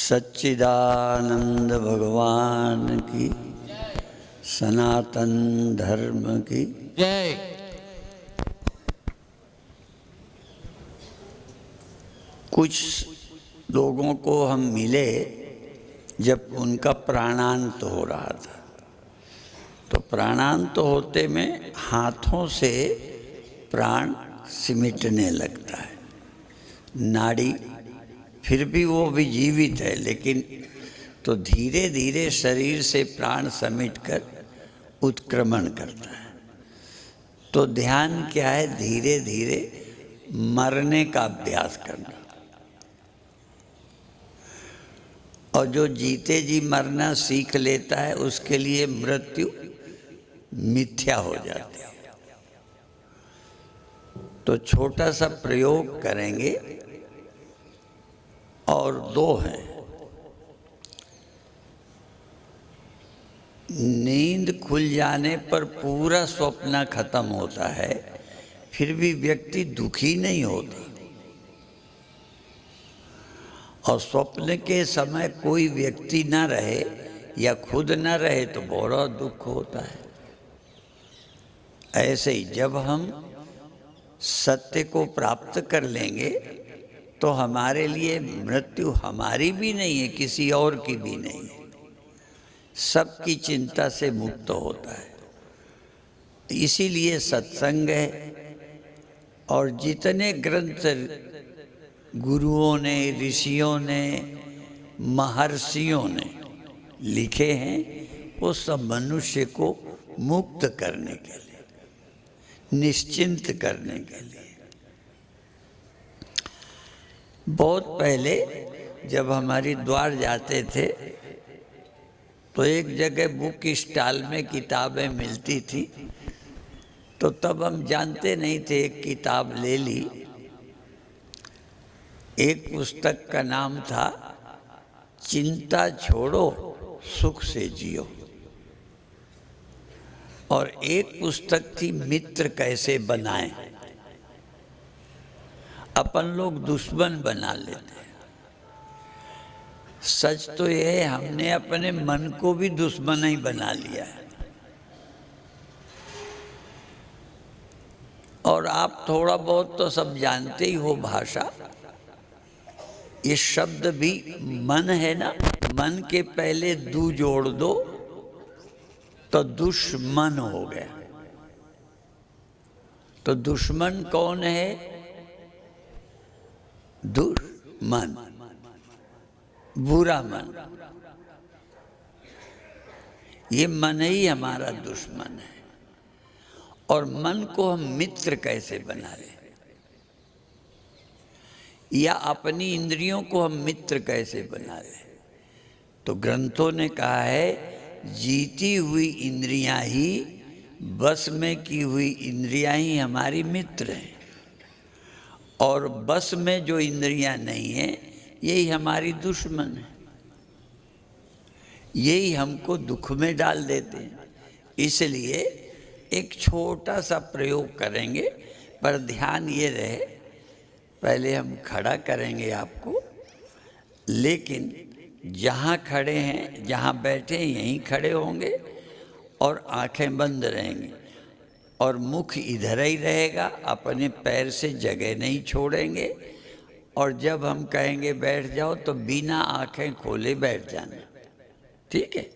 सच्चिदानंद भगवान की, सनातन धर्म की जय। कुछ लोगों को हम मिले जब उनका प्राणांत हो रहा था, तो प्राणांत होते में हाथों से प्राण सिमटने लगता है। नाड़ी फिर भी वो भी जीवित है, लेकिन तो धीरे धीरे शरीर से प्राण समेट कर उत्क्रमण करता है। तो ध्यान क्या है? धीरे धीरे मरने का अभ्यास करना। और जो जीते जी मरना सीख लेता है उसके लिए मृत्यु मिथ्या हो जाती है। तो छोटा सा प्रयोग करेंगे, और दो हैं। नींद खुल जाने पर पूरा स्वप्न खत्म होता है, फिर भी व्यक्ति दुखी नहीं होता। और स्वप्न के समय कोई व्यक्ति न रहे या खुद न रहे तो बहुत दुख होता है। ऐसे ही जब हम सत्य को प्राप्त कर लेंगे तो हमारे लिए मृत्यु हमारी भी नहीं है, किसी और की भी नहीं है। सबकी चिंता से मुक्त होता है। इसीलिए सत्संग है। और जितने ग्रंथ गुरुओं ने, ऋषियों ने, महर्षियों ने लिखे हैं, वो सब मनुष्य को मुक्त करने के लिए, निश्चिंत करने के लिए। बहुत पहले जब हमारी द्वार जाते थे तो एक जगह बुक स्टॉल में किताबें मिलती थी, तो तब हम जानते नहीं थे। एक किताब ले ली। एक पुस्तक का नाम था चिंता छोड़ो सुख से जियो, और एक पुस्तक थी मित्र कैसे बनाएं। अपन लोग दुश्मन बना लेते हैं। सच तो यह है, हमने अपने मन को भी दुश्मन ही बना लिया है। और आप थोड़ा बहुत तो सब जानते ही हो भाषा। ये शब्द भी मन है ना, मन के पहले दू जोड़ दो तो दुश्मन हो गया। तो दुश्मन कौन है? दुश्मन, बुरा मन। ये मन ही हमारा दुश्मन है। और मन को हम मित्र कैसे बना लें, या अपनी इंद्रियों को हम मित्र कैसे बना लें? तो ग्रंथों ने कहा है, जीती हुई इंद्रियां ही, बस में की हुई इंद्रियां ही हमारी मित्र हैं। और बस में जो इंद्रियां नहीं हैं, यही हमारी दुश्मन है। यही हमको दुख में डाल देते हैं। इसलिए एक छोटा सा प्रयोग करेंगे, पर ध्यान ये रहे, पहले हम खड़ा करेंगे आपको, लेकिन जहाँ खड़े हैं, जहाँ बैठे हैं, यहीं खड़े होंगे और आंखें बंद रहेंगी और मुख इधर ही रहेगा। अपने पैर से जगह नहीं छोड़ेंगे। और जब हम कहेंगे बैठ जाओ तो बिना आंखें खोले बैठ जाना, ठीक है?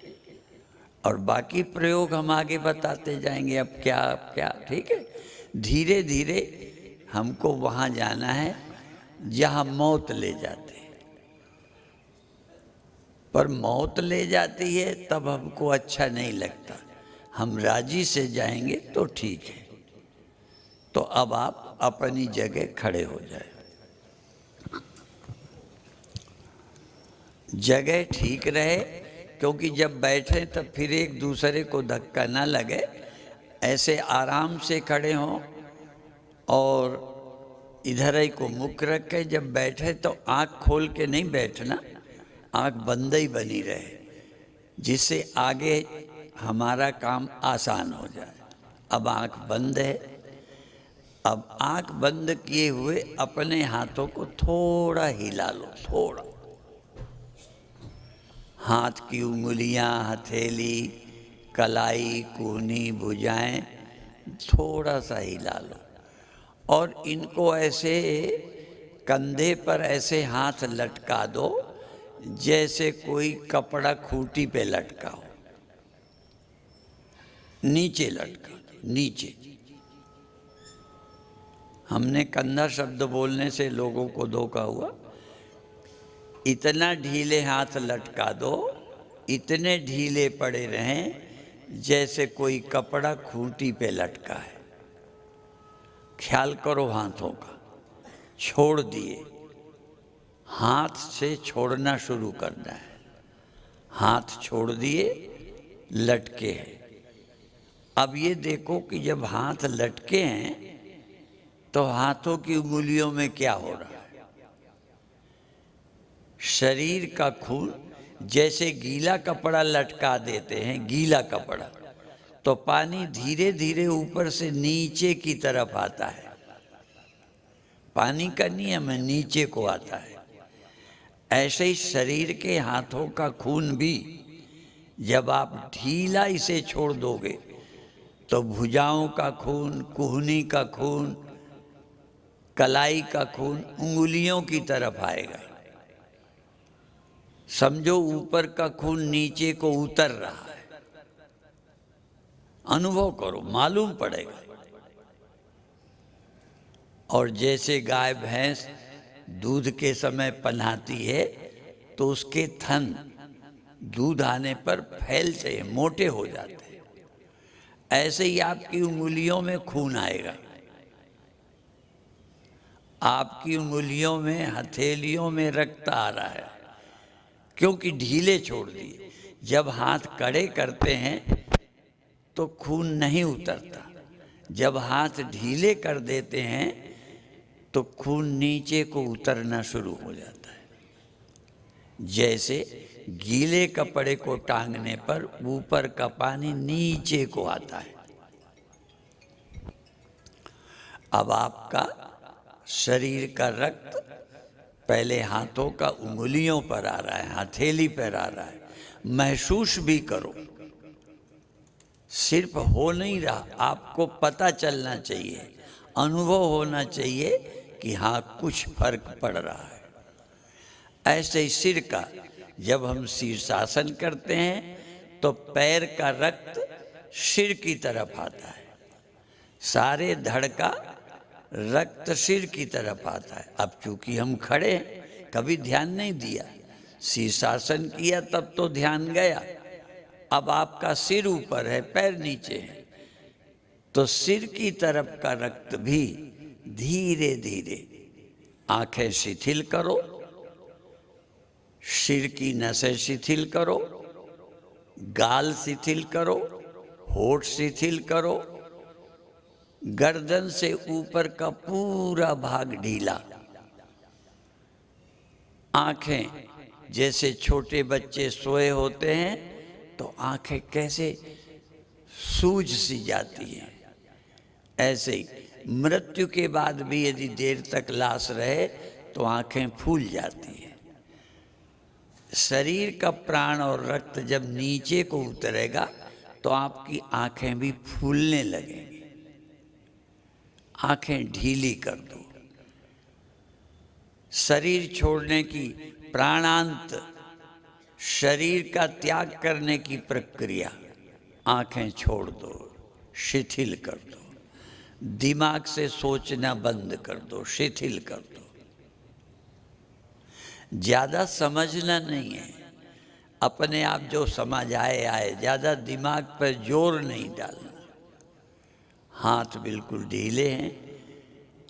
और बाकी प्रयोग हम आगे बताते जाएंगे, अब क्या, ठीक है? धीरे धीरे हमको वहाँ जाना है जहाँ मौत ले जाती है। पर मौत ले जाती है तब हमको अच्छा नहीं लगता। हम राजी से जाएंगे तो ठीक है। तो अब आप अपनी जगह खड़े हो जाए। जगह ठीक रहे, क्योंकि जब बैठे तब फिर एक दूसरे को धक्का ना लगे। ऐसे आराम से खड़े हों और इधर ही को मुख रख के जब बैठे तो आँख खोल के नहीं बैठना, आँख बंद ही बनी रहे, जिससे आगे हमारा काम आसान हो जाए। अब आँख बंद है, अब आंख बंद किए हुए अपने हाथों को थोड़ा हिला लो, थोड़ा। हाथ की उंगलियां, हथेली, कलाई, कूहनी, भुजाएं थोड़ा सा हिला लो और इनको ऐसे कंधे पर ऐसे हाथ लटका दो जैसे कोई कपड़ा खूंटी पे लटका हो। नीचे लटका दो, नीचे। हमने कंधा शब्द बोलने से लोगों को धोखा हुआ। इतना ढीले हाथ लटका दो, इतने ढीले पड़े रहें जैसे कोई कपड़ा खूंटी पे लटका है। ख्याल करो हाथों का। छोड़ दिए, हाथ से छोड़ना शुरू करना है। हाथ छोड़ दिए, लटके हैं। अब ये देखो कि जब हाथ लटके हैं तो हाथों की उंगलियों में क्या हो रहा है। शरीर का खून जैसे गीला कपड़ा लटका देते हैं, गीला कपड़ा, तो पानी धीरे धीरे ऊपर से नीचे की तरफ आता है। पानी का नियम है, नीचे को आता है। ऐसे ही शरीर के हाथों का खून भी जब आप ढीला इसे छोड़ दोगे तो भुजाओं का खून, कुहनी का खून, कलाई का खून उंगलियों की तरफ आएगा। समझो ऊपर का खून नीचे को उतर रहा है। अनुभव करो, मालूम पड़ेगा। और जैसे गाय भैंस दूध के समय पन्हाती है तो उसके थन दूध आने पर फैलते हैं, मोटे हो जाते हैं। ऐसे ही आपकी उंगलियों में खून आएगा। आपकी उंगलियों में, हथेलियों में रक्त आ रहा है क्योंकि ढीले छोड़ दिए। जब हाथ कड़े करते हैं तो खून नहीं उतरता। जब हाथ ढीले कर देते हैं तो खून नीचे को उतरना शुरू हो जाता है। जैसे गीले कपड़े को टांगने पर ऊपर का पानी नीचे को आता है। अब आपका शरीर का रक्त पहले हाथों का उंगलियों पर आ रहा है, हथेली पर आ रहा है। महसूस भी करो। सिर्फ हो नहीं रहा, आपको पता चलना चाहिए, अनुभव होना चाहिए कि हाँ कुछ फर्क पड़ रहा है। ऐसे ही सिर का जब हम शीर्षासन करते हैं तो पैर का रक्त सिर की तरफ आता है। सारे धड़ का रक्त सिर की तरफ आता है। अब चूंकि हम खड़े हैं, कभी ध्यान नहीं दिया, शीर्षासन किया तब तो ध्यान गया। अब आपका सिर ऊपर है, पैर नीचे है, तो सिर की तरफ का रक्त भी धीरे धीरे, आंखें शिथिल करो, सिर की नसें शिथिल करो, गाल शिथिल करो, होठ शिथिल करो, गर्दन से ऊपर का पूरा भाग ढीला। आंखें जैसे छोटे बच्चे सोए होते हैं तो आंखें कैसे सूज सी जाती हैं, ऐसे ही मृत्यु के बाद भी यदि देर तक लाश रहे तो आंखें फूल जाती हैं। शरीर का प्राण और रक्त जब नीचे को उतरेगा तो आपकी आंखें भी फूलने लगेंगी। आंखें ढीली कर दो। शरीर छोड़ने की, प्राणांत, शरीर का त्याग करने की प्रक्रिया, आंखें छोड़ दो, शिथिल कर दो। दिमाग से सोचना बंद कर दो, शिथिल कर दो। ज्यादा समझना नहीं है, अपने आप जो समझ आए आए, ज्यादा दिमाग पर जोर नहीं डालना। हाथ बिल्कुल ढीले हैं,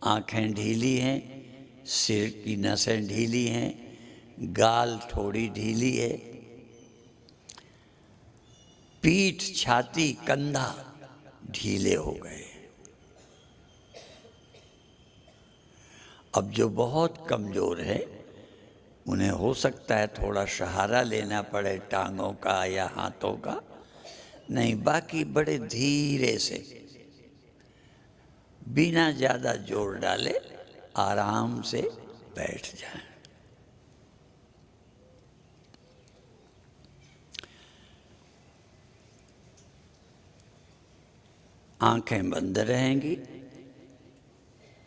आंखें ढीली हैं, सिर की नसें ढीली हैं, गाल थोड़ी ढीली है, पीठ, छाती, कंधा ढीले हो गए। अब जो बहुत कमजोर है उन्हें हो सकता है थोड़ा सहारा लेना पड़े टांगों का या हाथों का, नहीं, बाकी बड़े धीरे से बिना ज़्यादा जोर डाले आराम से बैठ जाएं। आंखें बंद रहेंगी।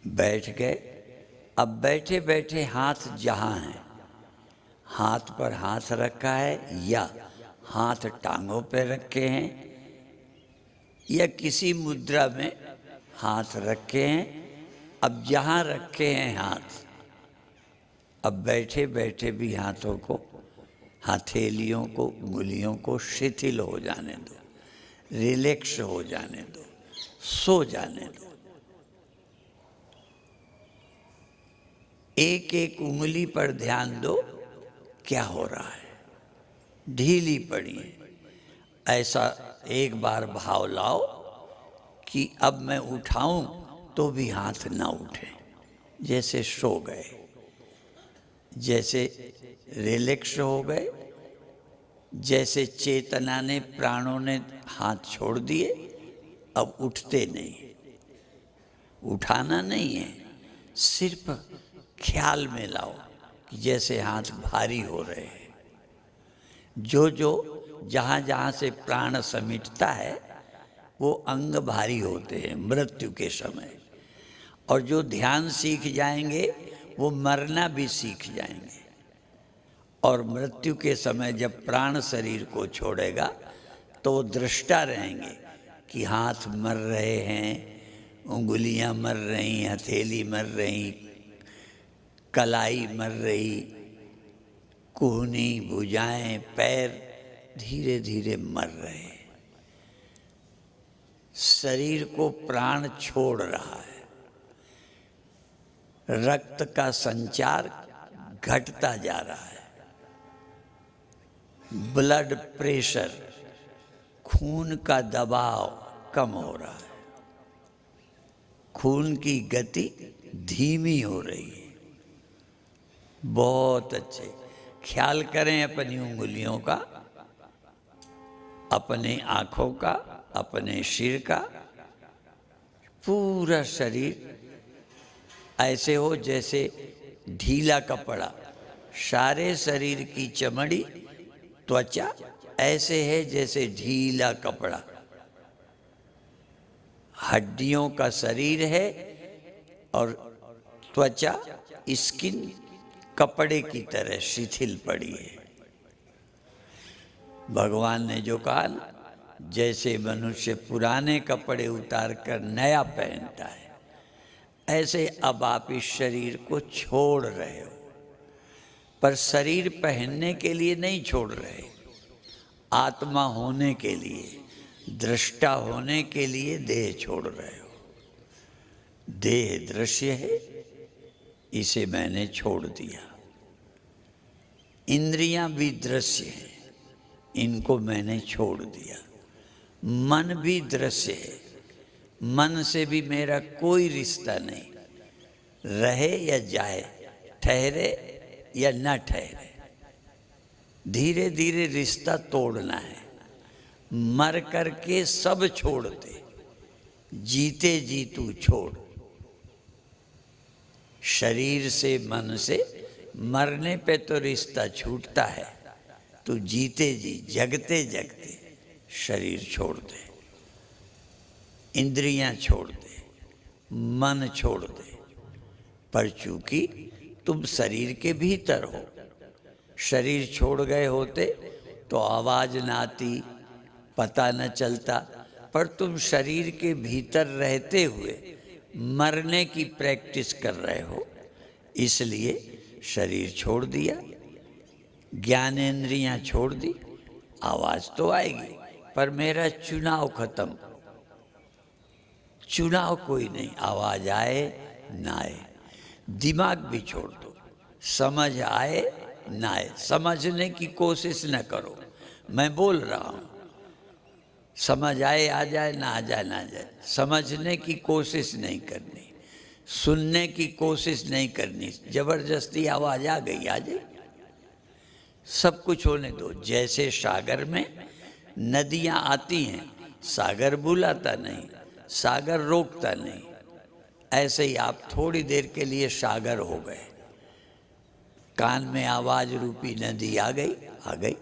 बैठ गए। अब बैठे बैठे हाथ जहाँ हैं, हाथ पर हाथ रखा है या हाथ टांगों पे रखे हैं या किसी मुद्रा में हाथ रखे हैं। अब जहाँ रखे हैं हाथ, अब बैठे बैठे भी हाथों को, हथेलियों को, उंगलियों को शिथिल हो जाने दो, रिलैक्स हो जाने दो, सो जाने दो। एक एक उंगली पर ध्यान दो, क्या हो रहा है। ढीली पड़ी है, ऐसा एक बार भाव लाओ कि अब मैं उठाऊं तो भी हाथ ना उठे, जैसे सो गए, जैसे रिलैक्स हो गए, जैसे चेतना ने, प्राणों ने हाथ छोड़ दिए, अब उठते नहीं। उठाना नहीं है, सिर्फ ख्याल में लाओ कि जैसे हाथ भारी हो रहे हैं। जो जो जहाँ जहाँ से प्राण समिटता है वो अंग भारी होते हैं मृत्यु के समय, और जो ध्यान सीख जाएंगे वो मरना भी सीख जाएंगे। और मृत्यु के समय जब प्राण शरीर को छोड़ेगा तो दृष्टा रहेंगे कि हाथ मर रहे हैं, उंगलियां मर रही, हथेली मर रही, कलाई मर रही, कुहनी, भुजाएं, पैर धीरे धीरे मर रहे हैं। शरीर को प्राण छोड़ रहा है। रक्त का संचार घटता जा रहा है। ब्लड प्रेशर, खून का दबाव कम हो रहा है। खून की गति धीमी हो रही है। बहुत अच्छे। ख्याल करें अपनी उंगलियों का, अपने आँखों का, अपने सिर का। पूरा शरीर ऐसे हो जैसे ढीला कपड़ा, सारे शरीर की चमड़ी, त्वचा ऐसे है जैसे ढीला कपड़ा। हड्डियों का शरीर है और त्वचा, स्किन कपड़े की तरह शिथिल पड़ी है। भगवान ने जो कहा ना, जैसे मनुष्य पुराने कपड़े उतार कर नया पहनता है, ऐसे अब आप इस शरीर को छोड़ रहे हो। पर शरीर पहनने के लिए नहीं छोड़ रहे, आत्मा होने के लिए, दृष्टा होने के लिए देह छोड़ रहे हो। देह दृश्य है, इसे मैंने छोड़ दिया। इंद्रियां भी दृश्य हैं, इनको मैंने छोड़ दिया। मन भी दृश्य है, मन से भी मेरा कोई रिश्ता नहीं। रहे या जाए, ठहरे या न ठहरे, धीरे धीरे रिश्ता तोड़ना है। मर करके सब छोड़ दे, जीते जी तू छोड़। शरीर से, मन से मरने पे तो रिश्ता छूटता है। तू जीते जी, जगते जगते शरीर छोड़ दे, इंद्रियां छोड़ दे, मन छोड़ दे। पर चूंकि तुम शरीर के भीतर हो, शरीर छोड़ गए होते तो आवाज ना आती, पता न चलता। पर तुम शरीर के भीतर रहते हुए मरने की प्रैक्टिस कर रहे हो, इसलिए शरीर छोड़ दिया, ज्ञानेंद्रियां छोड़ दी। आवाज तो आएगी, पर मेरा चुनाव खत्म। चुनाव कोई नहीं, आवाज आए ना आए। दिमाग भी छोड़ दो, समझ आए ना आए, समझने की कोशिश न करो। मैं बोल रहा हूं, समझ आए आ जाए, ना आ जाए ना जाए, समझने की कोशिश नहीं करनी, सुनने की कोशिश नहीं करनी। जबरदस्ती आवाज आ गई, आ जाए, सब कुछ होने दो। जैसे सागर में नदियां आती हैं, सागर बुलाता नहीं, सागर रोकता नहीं। ऐसे ही आप थोड़ी देर के लिए सागर हो गए। कान में आवाज रूपी नदी आ गई।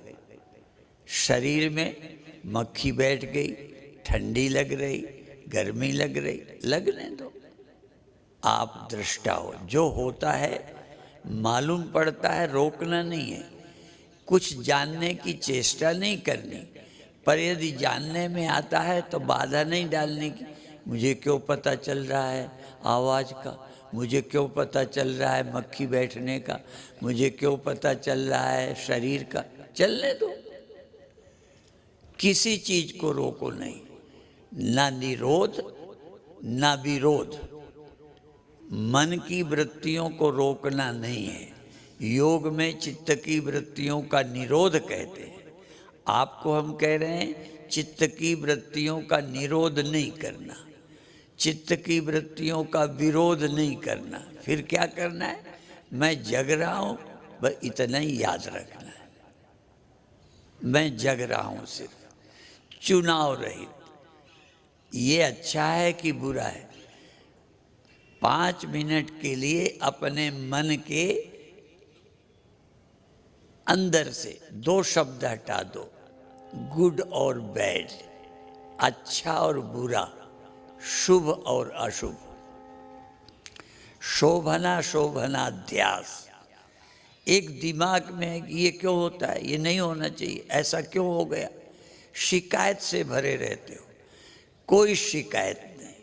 शरीर में मक्खी बैठ गई, ठंडी लग रही, गर्मी लग रही, लगने दो। आप दृष्टा हो, जो होता है मालूम पड़ता है, रोकना नहीं है। कुछ जानने की चेष्टा नहीं करनी, पर यदि जानने में आता है तो बाधा नहीं डालने की। मुझे क्यों पता चल रहा है आवाज़ का, मुझे क्यों पता चल रहा है मक्खी बैठने का, मुझे क्यों पता चल रहा है शरीर का। चलने दो, किसी चीज को रोको नहीं, ना निरोध ना विरोध। मन की वृत्तियों को रोकना नहीं है। योग में चित्त की वृत्तियों का निरोध कहते हैं। आपको हम कह रहे हैं चित्त की वृत्तियों का निरोध नहीं करना, चित्त की वृत्तियों का विरोध नहीं करना। फिर क्या करना है? मैं जग रहा हूं, बस इतना ही याद रखना है। मैं जग रहा हूं, सिर्फ चुनाव रहित। ये अच्छा है कि बुरा है? 5 मिनट के लिए अपने मन के अंदर से 2 शब्द हटा दो, गुड और बैड, अच्छा और बुरा, शुभ और अशुभ, शोभना शोभनाध्यास। एक दिमाग में ये क्यों होता है, ये नहीं होना चाहिए, ऐसा क्यों हो गया, शिकायत से भरे रहते हो। कोई शिकायत नहीं,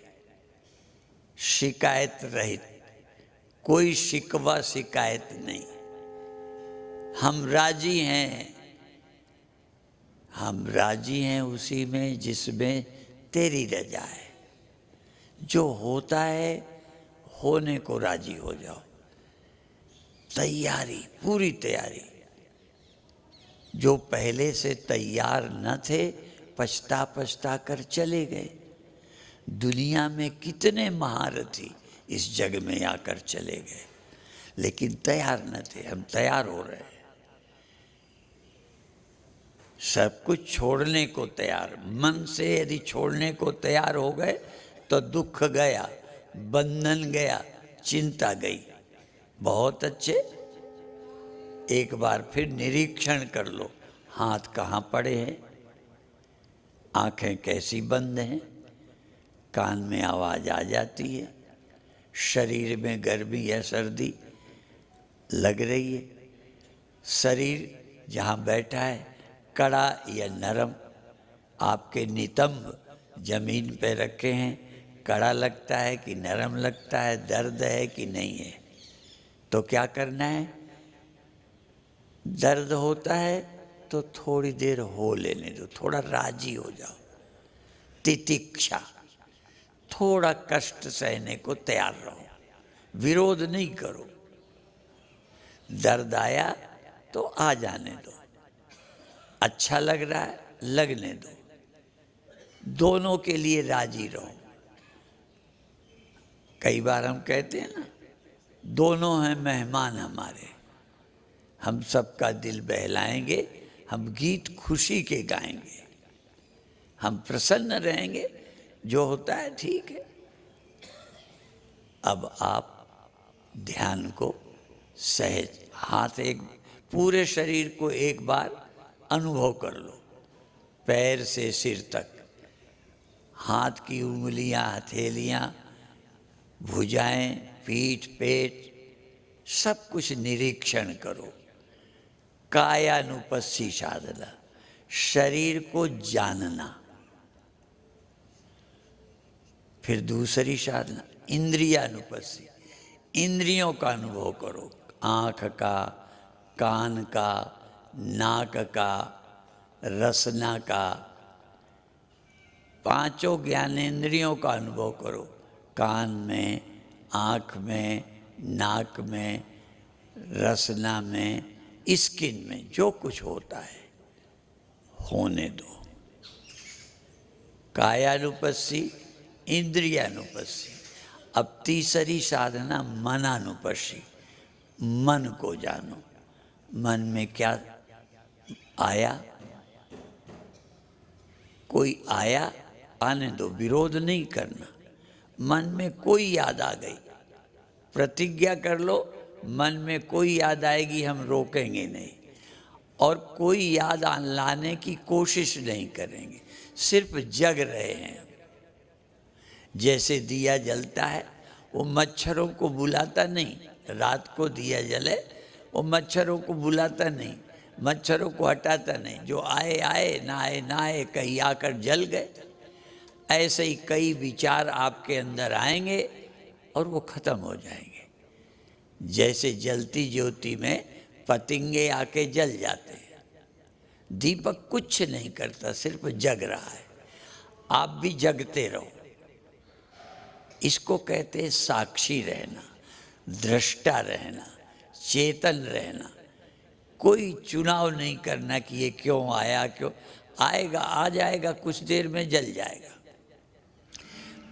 शिकायत रहित, कोई शिकवा शिकायत नहीं। हम राजी हैं, हम राजी हैं उसी में जिसमें तेरी रजा है। जो होता है होने को राजी हो जाओ। तैयारी, पूरी तैयारी। जो पहले से तैयार न थे पछता पछता कर चले गए। दुनिया में कितने महारथी इस जग में आकर चले गए, लेकिन तैयार न थे। हम तैयार हो रहे हैं, सब कुछ छोड़ने को तैयार। मन से यदि छोड़ने को तैयार हो गए तो दुख गया, बंधन गया, चिंता गई। बहुत अच्छे। एक बार फिर निरीक्षण कर लो, हाथ कहाँ पड़े हैं, आंखें कैसी बंद हैं, कान में आवाज़ आ जाती है, शरीर में गर्मी या सर्दी लग रही है, शरीर जहाँ बैठा है कड़ा या नरम। आपके नितंब जमीन पे रखे हैं, कड़ा लगता है कि नरम लगता है, दर्द है कि नहीं है। तो क्या करना है? दर्द होता है तो थोड़ी देर हो लेने दो, थोड़ा राजी हो जाओ। तितिक्षा, थोड़ा कष्ट सहने को तैयार रहो, विरोध नहीं करो। दर्द आया तो आ जाने दो, अच्छा लग रहा है लगने दो, दोनों के लिए राजी रहो। कई बार हम कहते हैं ना, दोनों हैं मेहमान हमारे, हम सबका दिल बहलाएंगे, हम गीत खुशी के गाएंगे, हम प्रसन्न रहेंगे। जो होता है ठीक है। अब आप ध्यान को सहज, हाथ एक, पूरे शरीर को एक बार अनुभव कर लो, पैर से सिर तक, हाथ की उंगलियां, हथेलियां, भुजाएं, पीठ, पेट, सब कुछ निरीक्षण करो। कायानुपस्सी साधना, शरीर को जानना। फिर दूसरी साधना इंद्रियानुपस्सी, इंद्रियों का अनुभव करो। आँख का, कान का, नाक का, रसना का, पांचों ज्ञानेंद्रियों का अनुभव करो। कान में, आँख में, नाक में, रसना में, स्किन में, जो कुछ होता है होने दो। कायानुपस्सी, इंद्रियानुपस्सी। अब तीसरी साधना मनानुपस्सी, मन को जानो। मन में क्या आया, कोई आया आने दो, विरोध नहीं करना। मन में कोई याद आ गई, प्रतिज्ञा कर लो, मन में कोई याद आएगी हम रोकेंगे नहीं, और कोई याद लाने की कोशिश नहीं करेंगे, सिर्फ जग रहे हैं। जैसे दिया जलता है, वो मच्छरों को बुलाता नहीं, रात को दिया जले वो मच्छरों को बुलाता नहीं, मच्छरों को हटाता नहीं, जो आए आए, ना आए ना आए, कहीं आकर जल गए। ऐसे ही कई विचार आपके अंदर आएंगे और वो खत्म हो जाएंगे। जैसे जलती ज्योति में पतंगे आके जल जाते हैं, दीपक कुछ नहीं करता, सिर्फ जग रहा है। आप भी जगते रहो। इसको कहते हैं साक्षी रहना, दृष्टा रहना, चेतन रहना। कोई चुनाव नहीं करना कि ये क्यों आया, क्यों आएगा, आ जाएगा, कुछ देर में जल जाएगा।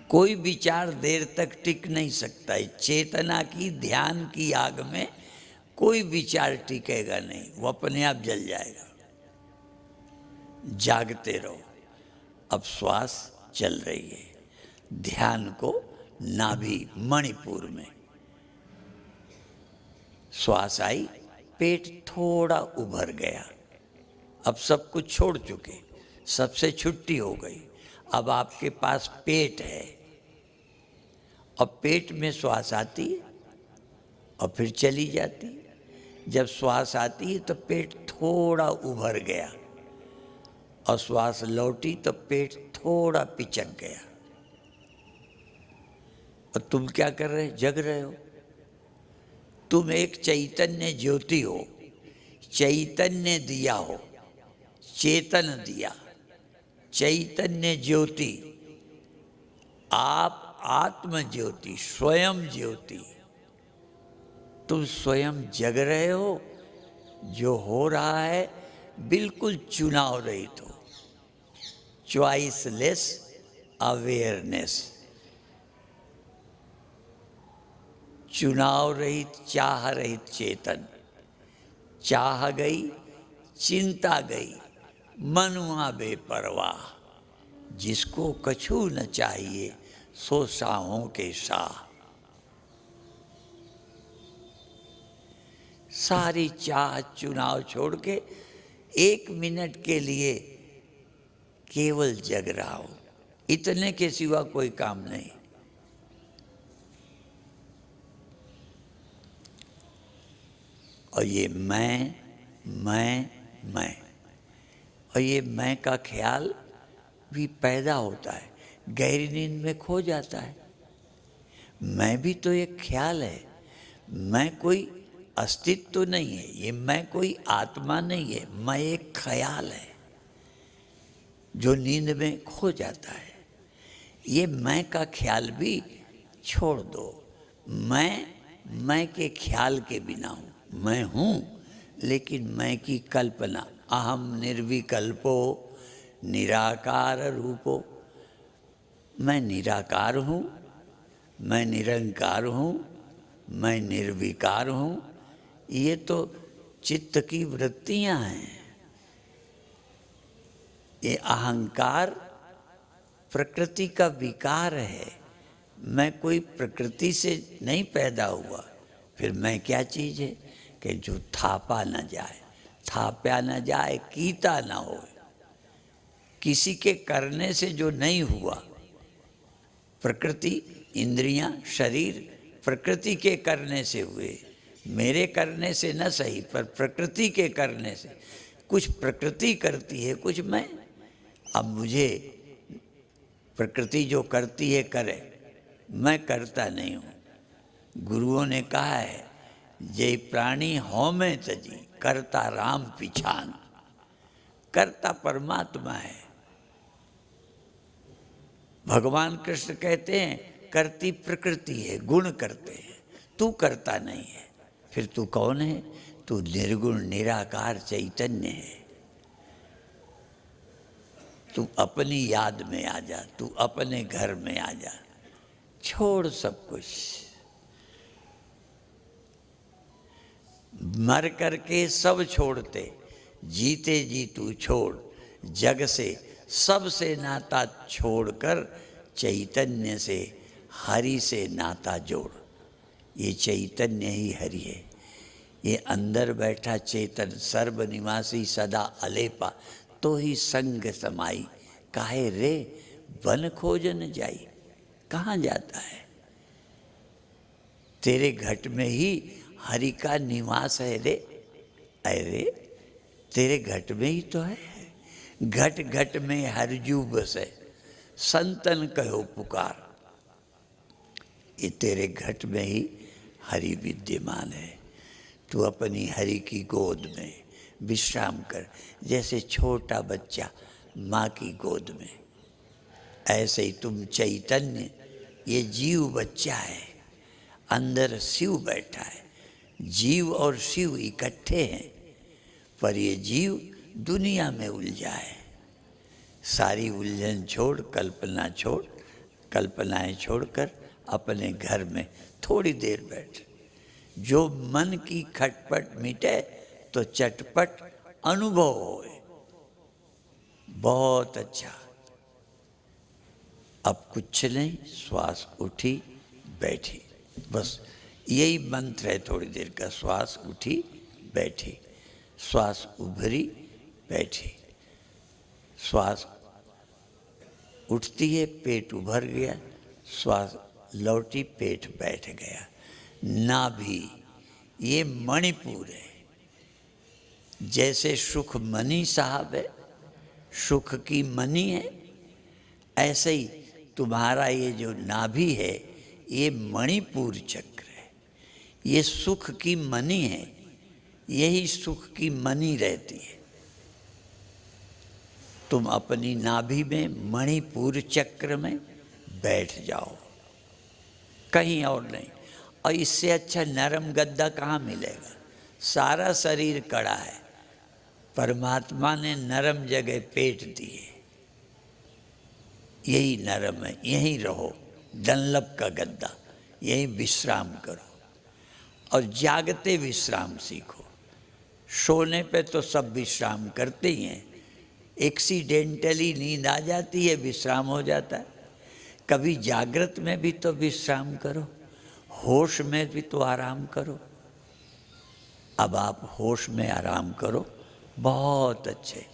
कोई विचार देर तक टिक नहीं सकता है। चेतना की, ध्यान की आग में कोई विचार टिकेगा नहीं, वो अपने आप जल जाएगा। जागते रहो। अब श्वास चल रही है, ध्यान को नाभि मणिपुर में। श्वास आई, पेट थोड़ा उभर गया, अब सब कुछ छोड़ चुके, सबसे छुट्टी हो गई। अब आपके पास पेट है, और पेट में श्वास आती है और फिर चली जाती है। जब श्वास आती है तो पेट थोड़ा उभर गया, और श्वास लौटी तो पेट थोड़ा पिचक गया। और तुम क्या कर रहे, जग रहे हो। तुम एक चैतन्य ज्योति हो, चैतन्य दिया हो, चेतन दिया, चैतन्य ज्योति। आप आत्म ज्योति, स्वयं ज्योति। तुम स्वयं जग रहे हो। जो हो रहा है बिल्कुल चुनाव रहित हो, चॉइसलेस अवेयरनेस, चुनाव रहित, चाह रहित चेतन। चाह गई, चिंता गई, मनुआ बेपरवाह। जिसको कछु न चाहिए, सो शाहों के शाह। सारी चाह चुनाव छोड़ के 1 मिनट के लिए केवल जग रहा हो, इतने के सिवा कोई काम नहीं। और ये मैं, और ये मैं का ख्याल भी पैदा होता है, गहरी नींद में खो जाता है। मैं भी तो एक ख्याल है, मैं कोई अस्तित्व तो नहीं है, ये मैं कोई आत्मा नहीं है, मैं एक ख्याल है जो नींद में खो जाता है। ये मैं का ख्याल भी छोड़ दो। मैं के ख्याल के बिना हूँ, मैं हूँ, लेकिन मैं की कल्पना। अहम निर्विकल्पो निराकार रूपो। मैं निराकार हूँ, मैं निरंकार हूँ, मैं निर्विकार हूँ। ये तो चित्त की वृत्तियाँ हैं। ये अहंकार प्रकृति का विकार है। मैं कोई प्रकृति से नहीं पैदा हुआ। फिर मैं क्या चीज़ है कि जो थापा न जाए, थापा न जाए, कीता न हो। किसी के करने से जो नहीं हुआ, प्रकृति, इंद्रियां, शरीर प्रकृति के करने से हुए, मेरे करने से न सही, पर प्रकृति के करने से। कुछ प्रकृति करती है, कुछ मैं। अब मुझे प्रकृति जो करती है करे, मैं करता नहीं हूँ। गुरुओं ने कहा है, जय प्राणी हो में तजी, करता राम पिछान। करता परमात्मा है। भगवान कृष्ण कहते हैं करती प्रकृति है, गुण करते हैं, तू करता नहीं है। फिर तू कौन है? तू निर्गुण निराकार चैतन्य है। तू अपनी याद में आ जा, तू अपने घर में आ जा, छोड़ सब कुछ। मर करके सब छोड़ते, जीते जी तू छोड़। जग से सबसे नाता छोड़कर चैतन्य से हरि से नाता जोड़। ये चैतन्य ही हरि है। ये अंदर बैठा चेतन सर्वनिवासी सदा अलेपा, तो ही संग समाई, काहे रे वन खोजन जाई। कहाँ जाता है? तेरे घट में ही हरि का निवास है रे। अरे तेरे घट में ही तो है। घट घट में हरजू बसे, संतन कहो पुकार। ये तेरे घट में ही हरि विद्यमान है। तू अपनी हरि की गोद में विश्राम कर, जैसे छोटा बच्चा माँ की गोद में। ऐसे ही तुम चैतन्य, ये जीव बच्चा है, अंदर शिव बैठा है। जीव और शिव इकट्ठे हैं, पर ये जीव दुनिया में उलझा है। सारी उलझन छोड़, कल्पना छोड़, कल्पनाएं छोड़कर अपने घर में थोड़ी देर बैठ। जो मन की खटपट मिटे तो चटपट अनुभव होए। बहुत अच्छा। अब कुछ नहीं, श्वास उठी बैठी, बस यही मंत्र है थोड़ी देर का। श्वास उठी बैठी, श्वास उभरी बैठी, श्वास उठती है पेट उभर गया, श्वास लौटी पेट बैठ गया। नाभि ये मणिपुर है। जैसे सुख मणि साहब है, सुख की मणि है, ऐसे ही तुम्हारा ये जो नाभि है ये मणिपुर चक्र है। ये सुख की मणि है, यही सुख की मणि रहती है। तुम अपनी नाभि में मणिपुर चक्र में बैठ जाओ, कहीं और नहीं। और इससे अच्छा नरम गद्दा कहाँ मिलेगा? सारा शरीर कड़ा है, परमात्मा ने नरम जगह पेट दी है। यही नरम है, यहीं रहो, डनलप का गद्दा, यहीं विश्राम करो। और जागते विश्राम सीखो। सोने पे तो सब विश्राम करते ही हैं, एक्सीडेंटली नींद आ जाती है, विश्राम हो जाता है। कभी जागृत में भी तो विश्राम करो, होश में भी तो आराम करो। अब आप होश में आराम करो, बहुत अच्छे।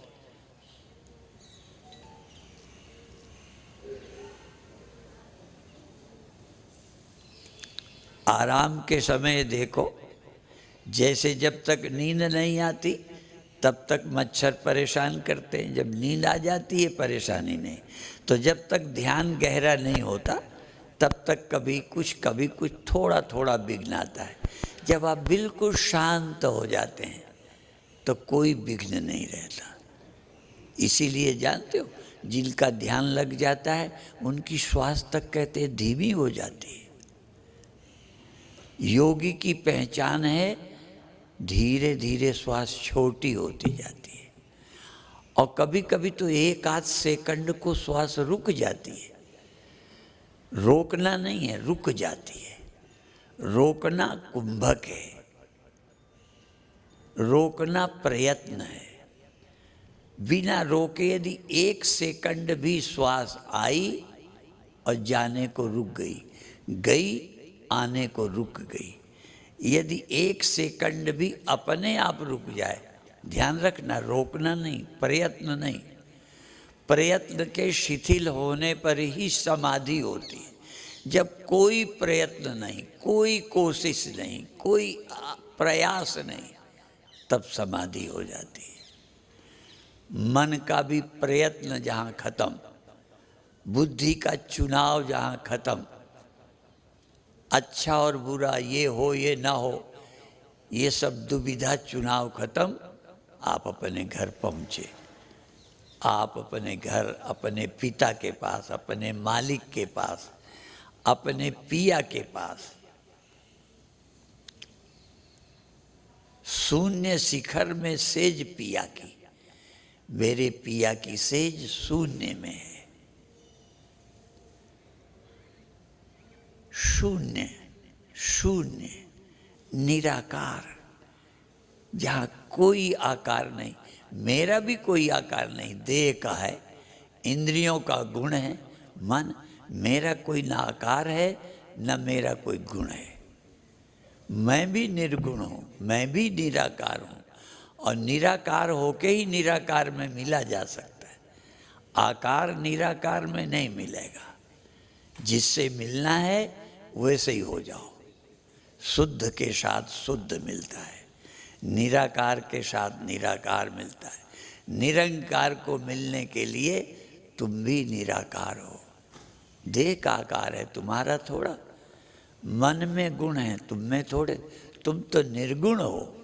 आराम के समय देखो, जैसे जब तक नींद नहीं आती तब तक मच्छर परेशान करते हैं, जब नींद आ जाती है परेशानी नहीं। तो जब तक ध्यान गहरा नहीं होता तब तक कभी कुछ थोड़ा थोड़ा विघ्न आता है। जब आप बिल्कुल शांत हो जाते हैं तो कोई विघ्न नहीं रहता। इसीलिए जानते हो, जिनका ध्यान लग जाता है उनकी श्वास तक कहते हैं धीमी हो जाती है। योगी की पहचान है धीरे धीरे श्वास छोटी होती जाती है। और कभी कभी तो एक आध सेकंड को श्वास रुक जाती है। रोकना नहीं है, रुक जाती है। रोकना कुंभक है, रोकना प्रयत्न है। बिना रोके यदि एक सेकंड भी श्वास आई और जाने को रुक गई, गई आने को रुक गई, यदि एक सेकंड भी अपने आप रुक जाए, ध्यान रखना, रोकना नहीं, प्रयत्न नहीं। प्रयत्न के शिथिल होने पर ही समाधि होती है। जब कोई प्रयत्न नहीं, कोई कोशिश नहीं, कोई प्रयास नहीं, तब समाधि हो जाती है। मन का भी प्रयत्न जहाँ खत्म, बुद्धि का चुनाव जहाँ खत्म, अच्छा और बुरा, ये हो ये ना हो, ये सब दुविधा चुनाव खत्म, आप अपने घर पहुँचे। आप अपने घर, अपने पिता के पास, अपने मालिक के पास, अपने पिया के पास। शून्य शिखर में सेज पिया की, मेरे पिया की सेज शून्य में है। शून्य, शून्य, निराकार, जहाँ कोई आकार नहीं। मेरा भी कोई आकार नहीं, देह का है, इंद्रियों का गुण है मन, मेरा कोई ना आकार है न मेरा कोई गुण है। मैं भी निर्गुण हूँ, मैं भी निराकार हूँ, और निराकार होके ही निराकार में मिला जा सकता है। आकार निराकार में नहीं मिलेगा। जिससे मिलना है वैसे ही हो जाओ। शुद्ध के साथ शुद्ध मिलता है, निराकार के साथ निराकार मिलता है। निरंकार को मिलने के लिए तुम भी निराकार हो। देह का आकार है तुम्हारा थोड़ा, मन में गुण है तुम में थोड़े, तुम तो निर्गुण हो।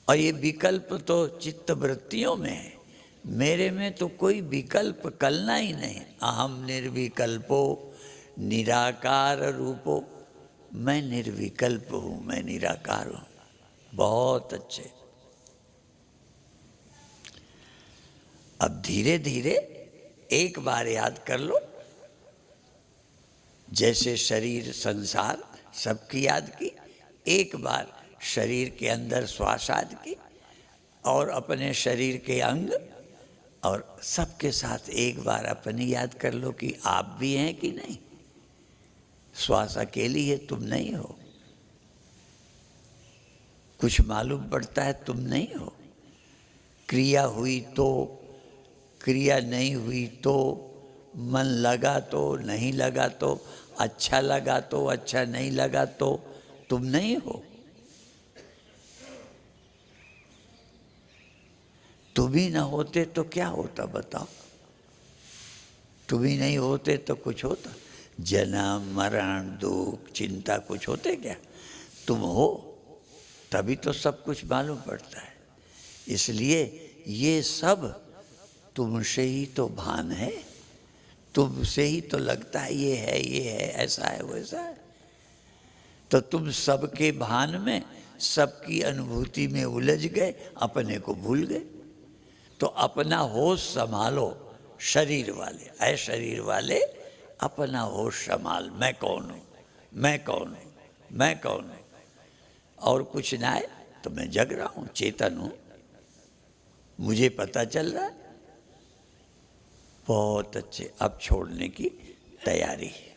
और ये विकल्प तो चित्त वृत्तियों में है, मेरे में तो कोई विकल्प कलना ही नहीं। अहम निर्विकल्पो निराकार रूपो, मैं निर्विकल्प हूँ, मैं निराकार हूँ। बहुत अच्छे। अब धीरे धीरे एक बार याद कर लो, जैसे शरीर संसार सबकी याद की, एक बार शरीर के अंदर श्वास याद की, और अपने शरीर के अंग और सबके साथ एक बार अपनी याद कर लो कि आप भी हैं कि नहीं। श्वास अकेली है, तुम नहीं हो। कुछ मालूम पड़ता है, तुम नहीं हो। क्रिया हुई तो, क्रिया नहीं हुई तो, मन लगा तो नहीं लगा तो, अच्छा लगा तो अच्छा नहीं लगा तो, तुम नहीं हो। तुम ही ना होते तो क्या होता बताओ। तुम ही नहीं होते तो कुछ होता? जन्म मरण दुख चिंता कुछ होते क्या? तुम हो तभी तो सब कुछ मालूम पड़ता है। इसलिए ये सब तुमसे ही तो भान है, तुमसे ही तो लगता है ये है ये है, ऐसा है वैसा है। तो तुम सबके भान में, सबकी अनुभूति में उलझ गए, अपने को भूल गए। तो अपना होश संभालो शरीर वाले, ऐ शरीर वाले अपना होश संभाल। मैं कौन हूँ, मैं कौन हूँ, मैं कौन हूँ। और कुछ ना है तो मैं जग रहा हूँ, चेतन हूँ, मुझे पता चल रहा है। बहुत अच्छे। अब छोड़ने की तैयारी है।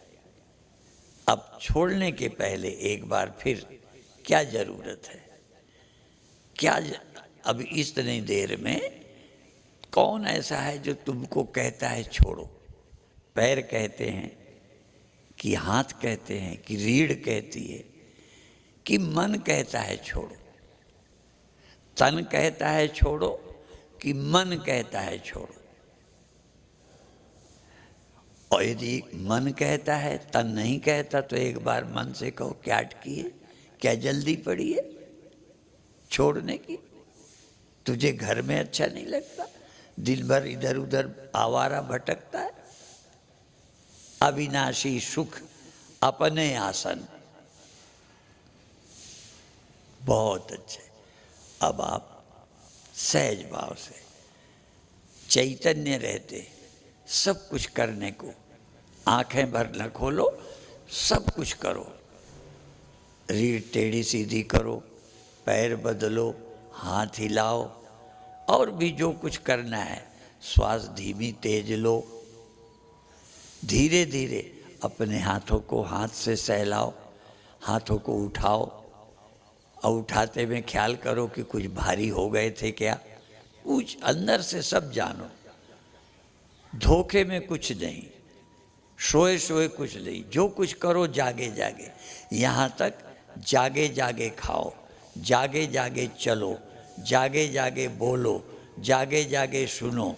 अब छोड़ने के पहले एक बार फिर क्या जरूरत है, क्या अब इतनी देर में कौन ऐसा है जो तुमको कहता है छोड़ो? पैर कहते हैं कि हाथ कहते हैं कि रीढ़ कहती है कि मन कहता है छोड़ो? तन कहता है छोड़ो कि मन कहता है छोड़ो? और यदि मन कहता है तन नहीं कहता तो एक बार मन से कहो क्या अटकी है, क्या जल्दी पड़ी है छोड़ने की? तुझे घर में अच्छा नहीं लगता, दिन भर इधर उधर आवारा भटकता है? अविनाशी सुख अपने आसन। बहुत अच्छे। अब आप सहज भाव से चैतन्य रहते सब कुछ करने को, आंखें भर न खोलो, सब कुछ करो। रीढ़ टेढ़ी सीधी करो, पैर बदलो, हाथ हिलाओ, और भी जो कुछ करना है। श्वास धीमी तेज लो। धीरे धीरे अपने हाथों को हाथ से सहलाओ, हाथों को उठाओ, और उठाते में ख्याल करो कि कुछ भारी हो गए थे क्या। कुछ अंदर से सब जानो, धोखे में कुछ नहीं, सोए सोए कुछ नहीं। जो कुछ करो जागे जागे, यहाँ तक जागे जागे खाओ, जागे जागे चलो, जागे जागे बोलो, जागे जागे सुनो।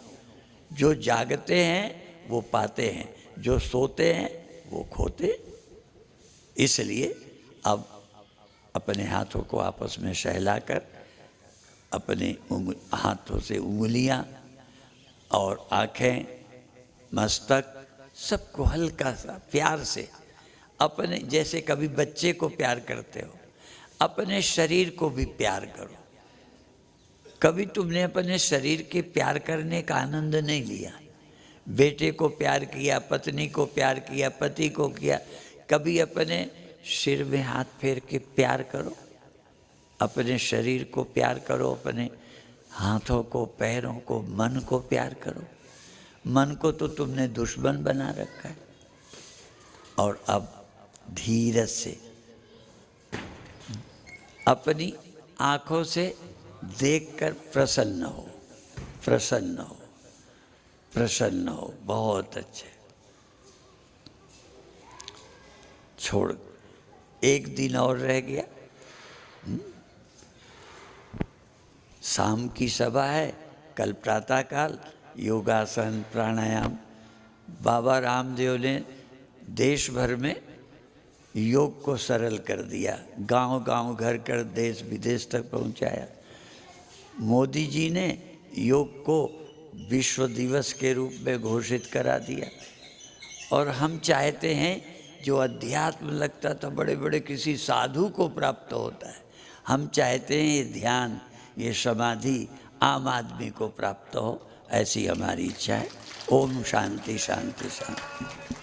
जो जागते हैं वो पाते हैं, जो सोते हैं वो खोते। इसलिए अब अपने हाथों को आपस में सहलाकर, अपने हाथों से उंगलियां और आँखें, मस्तक, सबको हल्का सा प्यार से, अपने जैसे कभी बच्चे को प्यार करते हो, अपने शरीर को भी प्यार करो। कभी तुमने अपने शरीर के प्यार करने का आनंद नहीं लिया? बेटे को प्यार किया, पत्नी को प्यार किया, पति को किया। कभी अपने सिर में हाथ फेर के प्यार करो, अपने शरीर को प्यार करो, अपने हाथों को, पैरों को, मन को प्यार करो। मन को तो तुमने दुश्मन बना रखा है। और अब धीरज से अपनी आँखों से देखकर प्रसन्न हो, प्रसन्न हो, प्रसन्न हो। बहुत अच्छे। छोड़, एक दिन और रह गया। शाम की सभा है, कल प्रातःकाल योगासन प्राणायाम। बाबा रामदेव ने देश भर में योग को सरल कर दिया, गांव-गांव घर कर देश विदेश तक पहुंचाया। मोदी जी ने योग को विश्व दिवस के रूप में घोषित करा दिया। और हम चाहते हैं, जो अध्यात्म लगता था बड़े बड़े किसी साधु को प्राप्त होता है, हम चाहते हैं ये ध्यान, ये समाधि आम आदमी को प्राप्त हो। ऐसी हमारी इच्छा है। ओम शांति शांति शांति।